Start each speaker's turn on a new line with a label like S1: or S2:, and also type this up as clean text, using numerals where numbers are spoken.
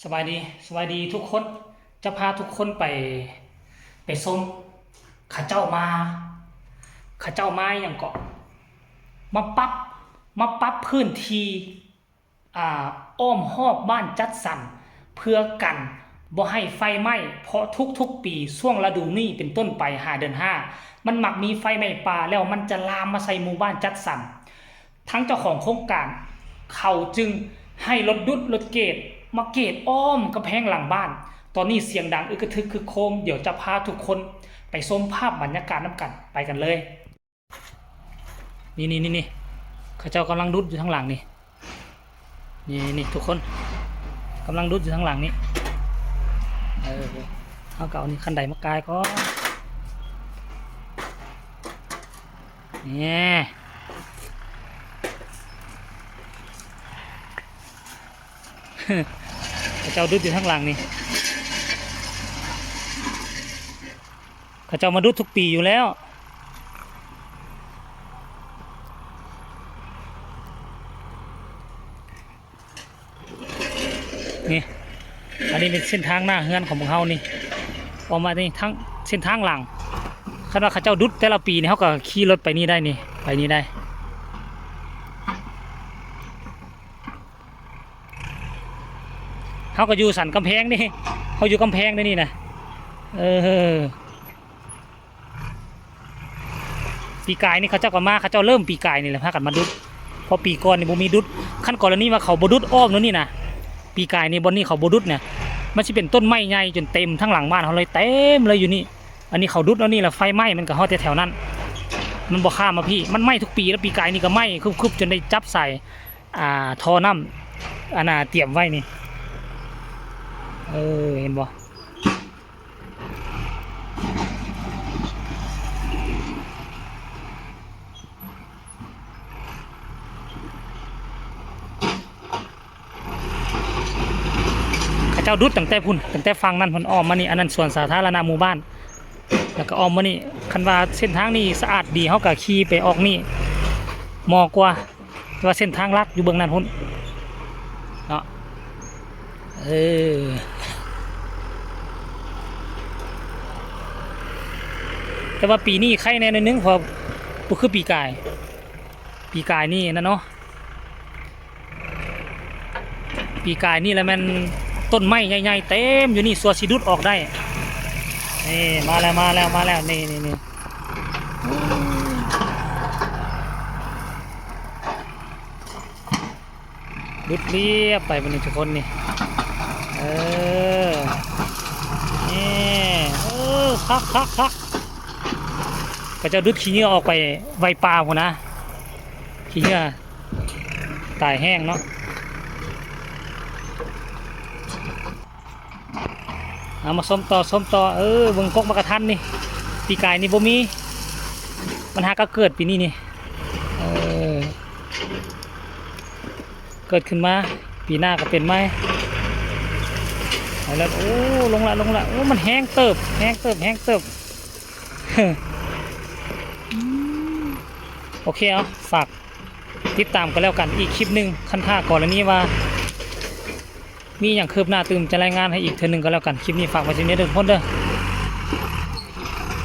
S1: สบายดีทุกคนจะพาทุกคนไปชมข้าเจ้ามาอย่างเกาะมาปรับพื้นที่อ้อมรอบบ้านจัดสรรเพื่อกันบ่ให้ไฟไหม้เพราะทุกปีช่วงฤดูนี้เป็นต้นไป5 เดือน 5มันมักมีไฟไหม้ป่าแล้วมันจะลามมาใส่หมู่บ้านจัดสรรทั้งเจ้าของโครงการเขาจึงให้รถเกตมาเกตอ้อมกำแพงหลังบ้านตอนนี้เสียงดังอึกกระทึกคือโคมเดี๋ยวจะพาทุกคนไปชมภาพบรรยากาศน้ำกันไปกันเลยนี่ข้าเจ้ากำลังดุดอยู่ทั้งหลังนี่ทุกคนกำลังดุดอยู่ทั้งหลังนี่เอาเก่านี่คันใดมากายก็นี่ข้าเจ้าดุดอยู่ทั้งหลังนี่ข้าเจ้ามาดุดทุกปีอยู่แล้วนี่อันนี้เป็นเส้นทางหน้าเฮือนของพวกเขานี่ออกมานี่ทั้งเส้นทางหลังคาดว่าเขาเจ้าดุดแต่ละปีนี่เขาก็ขี่รถไปนี่ได้นี่ไปนี่ได้เขาก็อยู่สันกำแพงนี่เขาอยู่กำแพงนี่นะปีกายนี่เขาเจ้าก็มาเขาเจ้าเริ่มปีกายนี่แหละพากันมาดุดพอปีก่อนนี่บ่มีดุดขั้นก่อนแล้วนี่ว่าเขาบ่ดุดอ้อมนู่นนี่นะปีกายนี่บนนี่เขาบ่ดุดเนี่ยมันจะเป็นต้นไม้ใหญ่จนเต็มทั้งหลังบ้านเขาเลยเต็มเลยอยู่นี่อันนี้เขาดุดแล้วนี่แหละไฟไหม้มันก็ฮอดแถวนั้นมันบ่ข้ามมาพี่มันไหม้ทุกปีแล้วปีกายนี่ก็ไหม้คึบจนได้จับใส่ท่อน้ำเตรียมไว้นี่เห็นบ่เจ้าดุดตั้งแต่ฟังนั่นพุ่นอ้อมมานี่อันนั้นส่วนสาธารณะหมู่บ้านแล้วก็อ้อมมานี่คันว่าเส้นทางนี้สะอาดดีเขาก็ขี่ไปออกนี่มอกว่าแต่ว่าเส้นทางลัดอยู่เบื้องนั้นพุ่นเนาะแต่ว่าปีนี้ใครแน่นึงพอบุคือปีกายนี่นะเนาะปีกายนี่แล้วมันต้นไม้ใหญ่ๆเต็มอยู่นี่สัวสิดุดออกได้นี่มาแล้วนี่ดุดเรียบไปบนนี้ทุกคนนี่คักก็จะดุดขี้เหงื่อออกไปไวปลาหัวนะขี้เหงื่อตายแห้งเนาะเอามาส้มต่อเบิ่งกกมากระทันนี่ปีกายนี่บ่มีมันหาก็เกิดปีนี้นี่เกิดขึ้นมาปีหน้าก็เป็นไหมแล้วโอ้ลงละโอ้มันแห้งเติบโอเคเอาฝากติดตามกันแล้วกันอีกคลิปหนึ่งขั้นท่าก่อนแล้วนี้ว่ามีอย่างคืบหน้าตื่มจะรายงานให้อีกเทื่อนึงก็แล้วกันคลิปนี้ฝากไว้ที่นี้ทุกคนเด้อ